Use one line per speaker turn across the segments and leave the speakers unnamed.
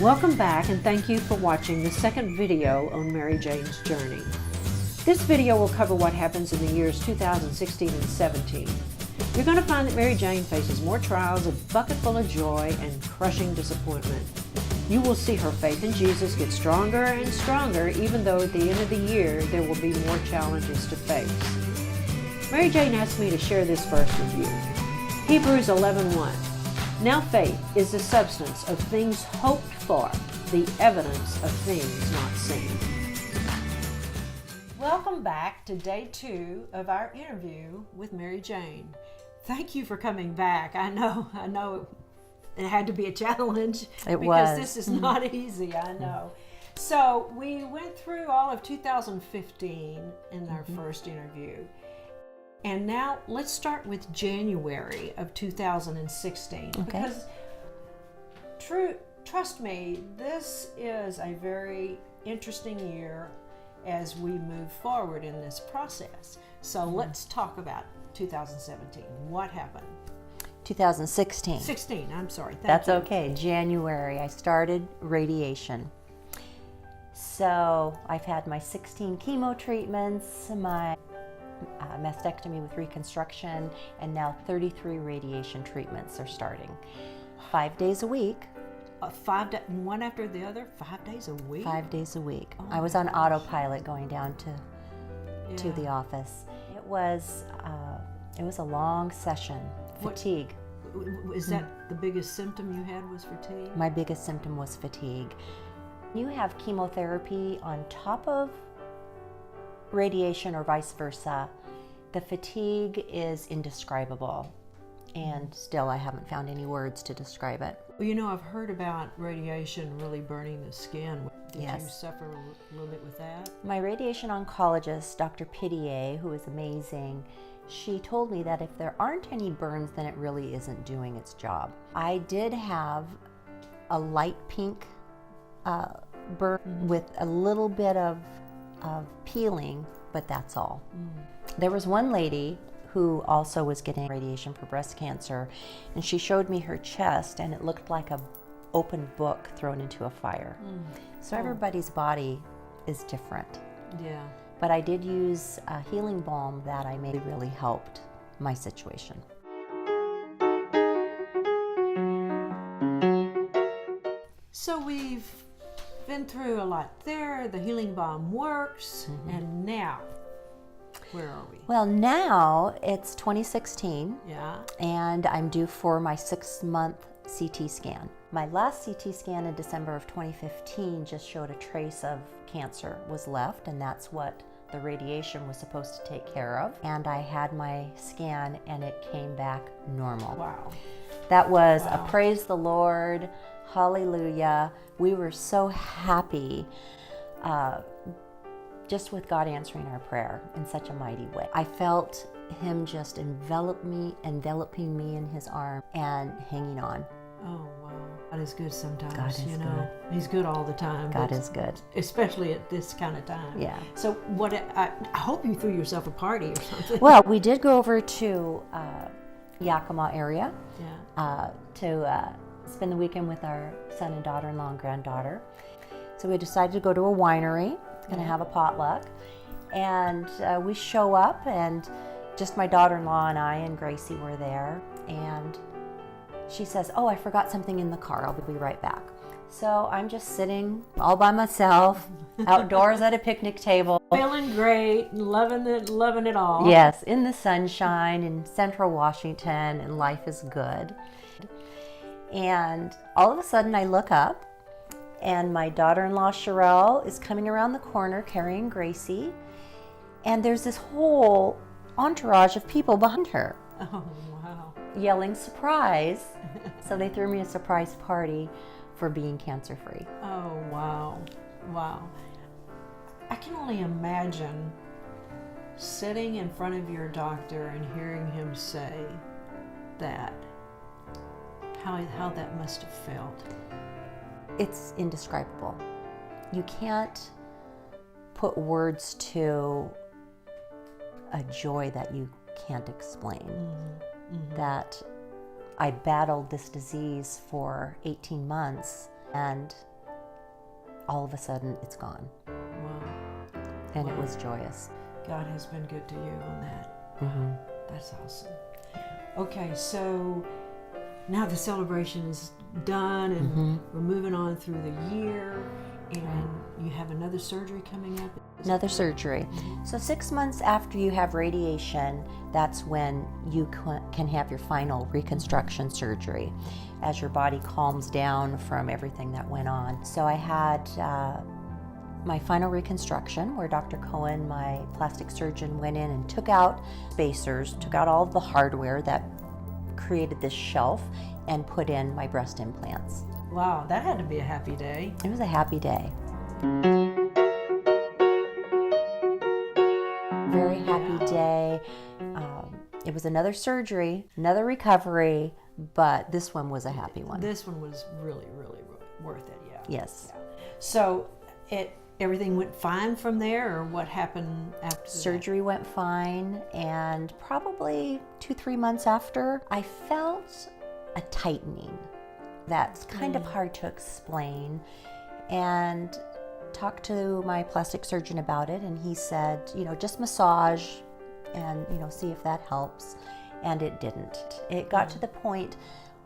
Welcome back and thank you for watching the second video on Mary Jane's journey. This video will cover what happens in the years 2016 and 17. You're going to find that Mary Jane faces more trials, a bucket full of joy, and crushing disappointment. You will see her faith in Jesus get stronger and stronger, even though at the end of the year there will be more challenges to face. Mary Jane asked me to share this verse with you. Hebrews 11:1. Now faith is the substance of things hoped for, the evidence of things not seen. Welcome back to day 2 of our interview with Mary Jane. Thank you for coming back. I know it had to be a challenge.
It
because
was.
This is not easy, I know. So we went through all of 2015 in our first interview. And now let's start with January of 2016.
Okay.
Because trust me, this is a very interesting year as we move forward in this process. So let's talk about 2017. What happened?
2016.
16, I'm sorry.
That's okay. January, I started radiation. So I've had my 16 chemo treatments, my mastectomy with reconstruction, and now 33 radiation treatments are starting. 5 days a week.
One after the other, 5 days a week?
5 days a week.
Oh
I was
my
on
gosh.
autopilot going down to
Yeah.
the office. It was a long session.
What-
Fatigue.
Is that the biggest symptom you had was fatigue?
My biggest symptom was fatigue. You have chemotherapy on top of radiation or vice versa. The fatigue is indescribable, and still I haven't found any words to describe it.
Well, you know, I've heard about radiation really burning the skin. Did you
Yes.
suffer a little bit with that?
My radiation oncologist, Dr. Pidier, who is amazing, she told me that if there aren't any burns, then it really isn't doing its job. I did have a light pink burn with a little bit of peeling, but that's all. There was one lady who also was getting radiation for breast cancer, and she showed me her chest, and it looked like an open book thrown into a fire. So everybody's body is different.
Yeah.
But I did use a healing balm that I made really helped my situation.
So we've been through a lot there. The healing balm works. And now, where are we?
Well, now it's 2016,
Yeah.
and I'm due for my 6-month CT scan. My last CT scan in December of 2015 just showed a trace of cancer was left, and that's what the radiation was supposed to take care of. And I had my scan, and it came back normal.
Wow.
That was
Wow.
a praise the Lord, hallelujah. We were so happy just with God answering our prayer in such a mighty way. I felt Him just enveloping me in His arm and hanging on.
Oh, wow. God is good sometimes.
God is
you know. He's good all the time.
God
but
is good.
especially at this kind of time.
Yeah.
So I hope you threw yourself a party or something.
Well, we did go over to Yakima area
Yeah.
to spend the weekend with our son and daughter-in-law and granddaughter. So we decided to go to a winery, going to have a potluck. And we show up, and just my daughter-in-law and I and Gracie were there. And she says, "Oh, I forgot something in the car. I'll be right back." So I'm just sitting all by myself, outdoors at a picnic table.
Feeling great, loving it all.
Yes, in the sunshine in central Washington, and life is good. And all of a sudden I look up, and my daughter-in-law Sherelle is coming around the corner carrying Gracie, and there's this whole entourage of people behind her
Oh, wow.
yelling surprise. So they threw me a surprise party for being cancer-free.
Oh, wow. Wow. I can only imagine sitting in front of your doctor and hearing him say that, how that must have felt.
It's indescribable. You can't put words to a joy that you can't explain. That I battled this disease for 18 months, and all of a sudden it's gone.
Wow.
And it
Wow.
was joyous.
God has been good to you on that.
Mm-hmm.
That's awesome. Okay, so now the celebration is done and
Mm-hmm.
we're moving on through the year, and you have another surgery coming up.
Another surgery. So 6 months after you have radiation, that's when you can have your final reconstruction surgery as your body calms down from everything that went on. So I had my final reconstruction where Dr. Cohen, my plastic surgeon, went in and took out spacers, took out all of the hardware that created this shelf, and put in my breast implants.
Wow, that had to be a happy day.
It was a happy day. Very happy day. It was another surgery, another recovery, but this one was a happy one.
This one was really, really worth it, yeah.
Yes.
Yeah. So everything went fine from there, or what happened after
Surgery went fine, and probably 2-3 months after, I felt a tightening. That's kind of hard to explain. And talked to my plastic surgeon about it, and he said, just massage and, see if that helps. And it didn't. It got to the point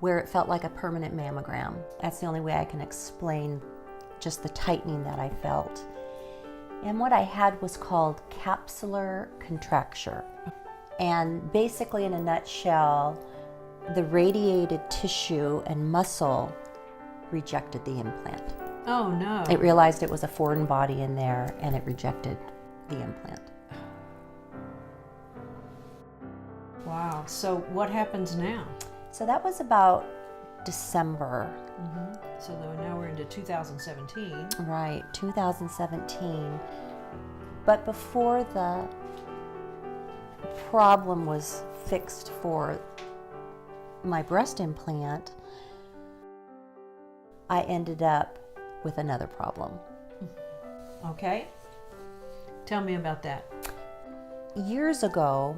where it felt like a permanent mammogram. That's the only way I can explain just the tightening that I felt. And what I had was called capsular contracture. And basically, in a nutshell, the radiated tissue and muscle rejected the implant.
Oh, no.
It realized it was a foreign body in there, and it rejected the implant.
Wow. So what happens now?
So that was about December.
So now we're into 2017.
Right, 2017. But before the problem was fixed for my breast implant, I ended up with another problem.
Okay. Tell me about that.
Years ago,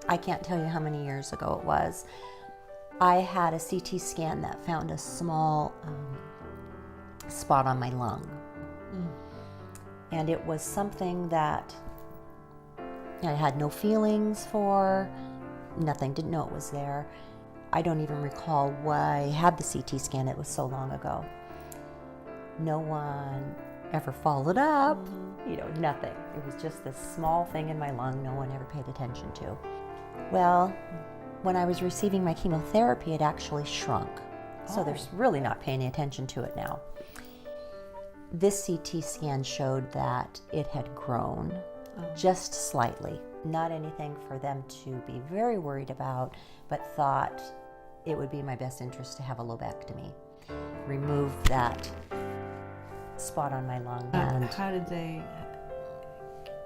I can't tell you how many years ago it was, I had a CT scan that found a small spot on my lung. And it was something that I had no feelings for, nothing, didn't know it was there. I don't even recall why I had the CT scan, it was so long ago. No one ever followed up, nothing. It was just this small thing in my lung no one ever paid attention to. Well, when I was receiving my chemotherapy, it actually shrunk. So there's really not paying attention to it now. This CT scan showed that it had grown just slightly. Not anything for them to be very worried about, but thought it would be in my best interest to have a lobectomy. Remove that spot on my lung. And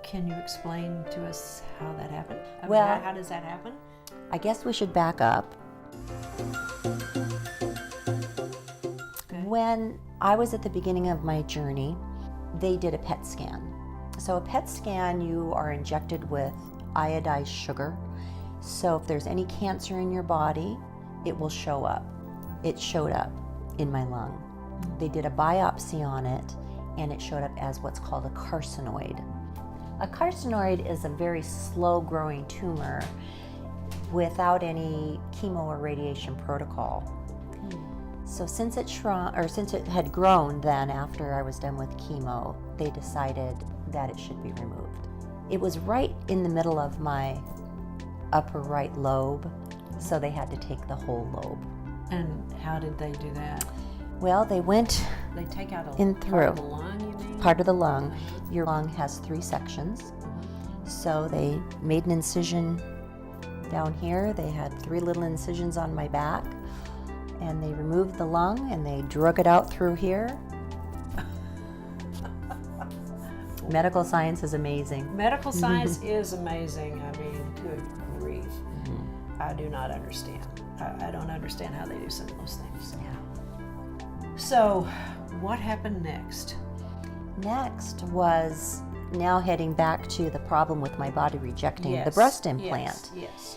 can you explain to us how that happened?
Well,
how does that happen?
I guess we should back up.
Okay.
When I was at the beginning of my journey, they did a PET scan. So a PET scan, you are injected with iodized sugar. So if there's any cancer in your body, it will show up. It showed up in my lung. They did a biopsy on it, and it showed up as what's called a carcinoid. A carcinoid is a very slow-growing tumor without any chemo or radiation protocol. So since it shrunk, or since it had grown then after I was done with chemo, they decided that it should be removed. It was right in the middle of my upper right lobe, so they had to take the whole lobe.
And how did they do that?
Well, they went
They take out
in
part of
through.
the lung, you mean?
Part of the lung. Your lung has 3 sections. So they made an incision down here. They had 3 little incisions on my back, and they removed the lung and they drug it out through here. Medical science is amazing.
Medical science is amazing. I mean, good grief. I do not understand. I don't understand how they do some of those things.
Yeah.
So, what happened next?
Next was now heading back to the problem with my body rejecting the
Yes,
breast implant.
Yes.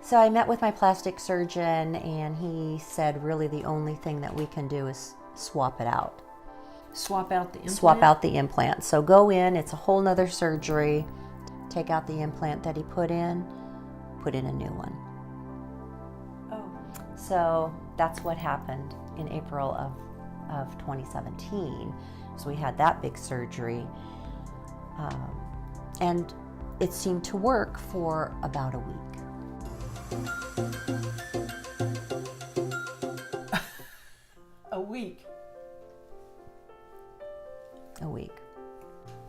So I met with my plastic surgeon, and he said really the only thing that we can do is swap it out.
Swap out the implant?
Swap out the implant. So go in, it's a whole nother surgery. Take out the implant that he put in a new one.
Oh.
So that's what happened in April of 2017. So we had that big surgery. And it seemed to work for about a week.
A week?
A week.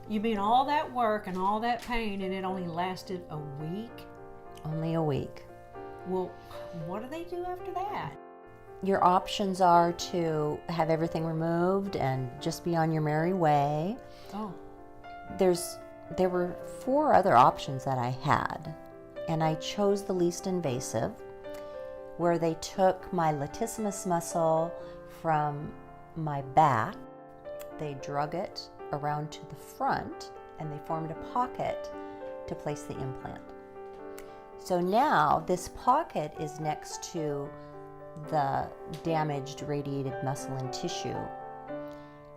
You mean all that work and all that pain and it only lasted a week?
Only a week.
Well, what do they do after that?
Your options are to have everything removed and just be on your merry way.
Oh.
There were 4 other options that I had, and I chose the least invasive, where they took my latissimus muscle from my back, they drug it around to the front, and they formed a pocket to place the implant. So now this pocket is next to the damaged radiated muscle and tissue,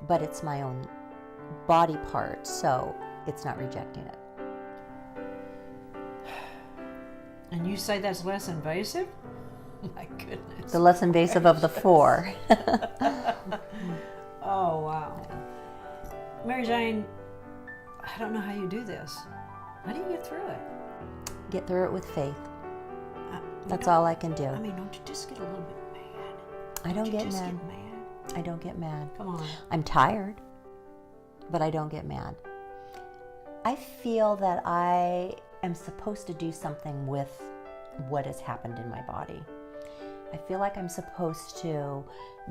but it's my own body part, so it's not rejecting it.
And you say that's less invasive? My goodness.
The less invasive of the 4.
Oh, wow. Mary Jane, I don't know how you do this. How do you get through it?
Get through it with faith. That's all I can do.
I mean, don't you just get a little bit mad?
I don't get
just
mad.
Get mad.
I don't get mad.
Come on.
I'm tired, but I don't get mad. I feel that I am supposed to do something with what has happened in my body. I feel like I'm supposed to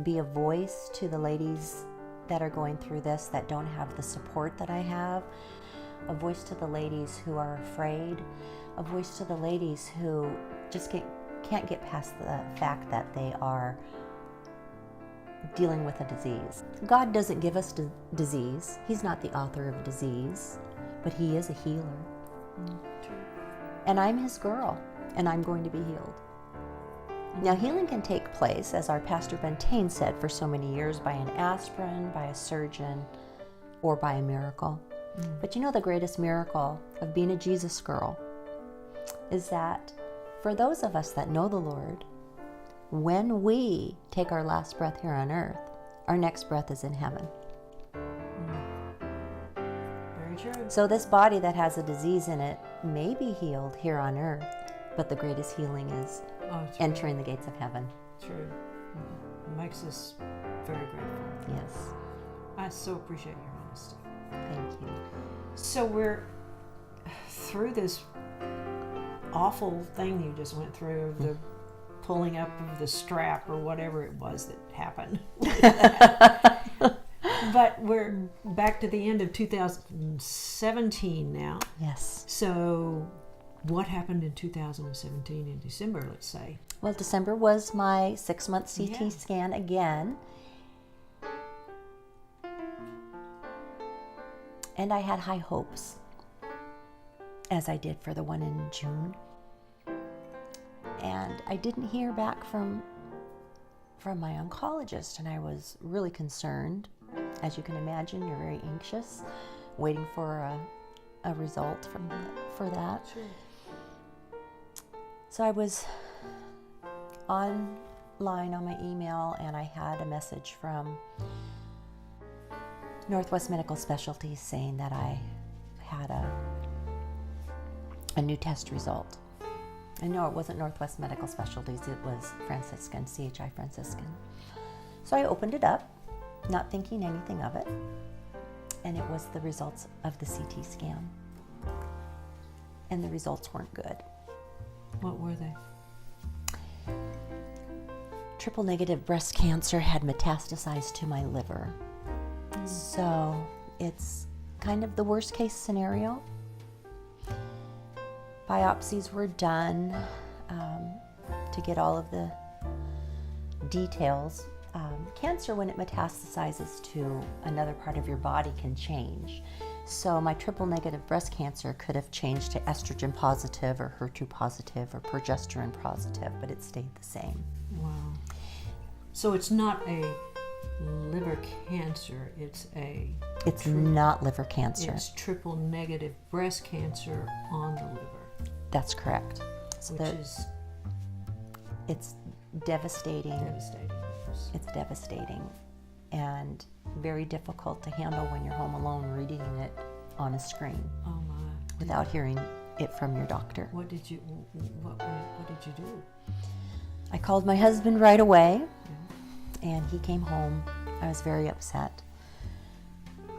be a voice to the ladies that are going through this, that don't have the support that I have, a voice to the ladies who are afraid, a voice to the ladies who just can't get past the fact that they are dealing with a disease. God doesn't give us disease. He's not the author of disease, but He is a healer.
True.
And I'm His girl, and I'm going to be healed. Now, healing can take place, as our Pastor Bentane said for so many years, by an aspirin, by a surgeon, or by a miracle. But you know, the greatest miracle of being a Jesus girl is that for those of us that know the Lord, when we take our last breath here on earth, our next breath is in heaven.
Very true.
So this body that has a disease in it may be healed here on earth, but the greatest healing is entering the gates of heaven.
True. It makes us very grateful.
Yes.
I so appreciate your honesty.
Thank you.
So we're through this awful thing you just went through of the pulling up of the strap or whatever it was that happened. But we're back to the end of 2017 now.
Yes.
So what happened in 2017 in December, let's say?
Well, December was my 6-month CT
Yeah.
scan again. And I had high hopes, as I did for the one in June. And I didn't hear back from my oncologist, and I was really concerned. As you can imagine, you're very anxious, waiting for a result for that.
Sure.
So I was online on my email, and I had a message from Northwest Medical Specialties saying that I had a new test result. And no, it wasn't Northwest Medical Specialties, it was Franciscan, CHI Franciscan. So I opened it up, not thinking anything of it, and it was the results of the CT scan. And the results weren't good.
What were they?
Triple negative breast cancer had metastasized to my liver. So it's kind of the worst case scenario. Biopsies were done to get all of the details. Cancer, when it metastasizes to another part of your body, can change. So my triple negative breast cancer could have changed to estrogen positive or HER2 positive or progesterone positive, but it stayed the same.
Wow. So it's not a liver cancer.
It's not liver cancer.
It's triple negative breast cancer on the liver,
That's correct. So
which is
it's devastating.
devastating news.
It's devastating and very difficult to handle when you're home alone reading it on a screen
Oh my!
without hearing it from your doctor.
What did you do?
I called my husband right away, and he came home. I was very upset.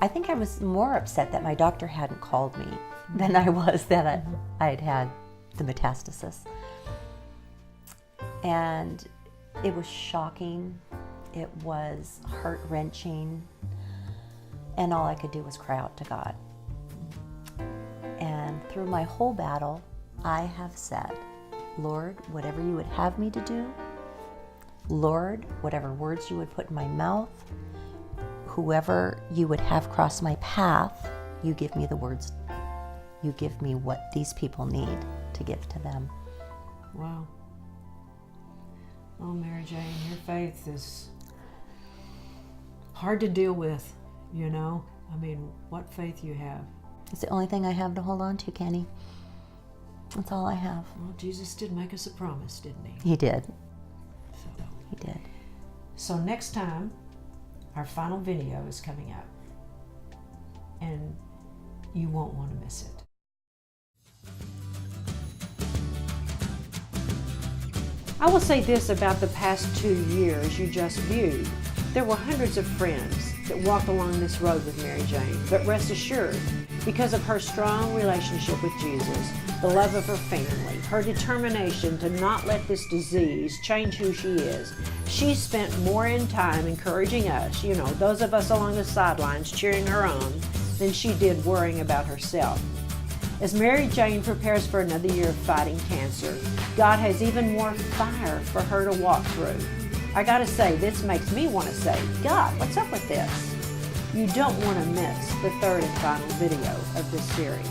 I think I was more upset that my doctor hadn't called me than I was that I had had the metastasis. And it was shocking. It was heart-wrenching. And all I could do was cry out to God. And through my whole battle, I have said, Lord, whatever you would have me to do, Lord, whatever words you would put in my mouth, whoever you would have cross my path, you give me the words. You give me what these people need to give to them.
Wow. Oh, Mary Jane, your faith is hard to deal with, you know? I mean, what faith you have.
It's the only thing I have to hold on to, Kenny. That's all I have.
Well, Jesus did make us a promise, didn't he?
He did.
So,
He did.
so next time, our final video is coming up, and you won't want to miss it. I will say this about the past 2 years you just viewed. There were hundreds of friends that walked along this road with Mary Jane, but rest assured, because of her strong relationship with Jesus, the love of her family, her determination to not let this disease change who she is, she spent more in time encouraging us, you know, those of us along the sidelines cheering her on, than she did worrying about herself. As Mary Jane prepares for another year of fighting cancer, God has even more fire for her to walk through. I gotta say, this makes me want to say, God, what's up with this? You don't want to miss the third and final video of this series.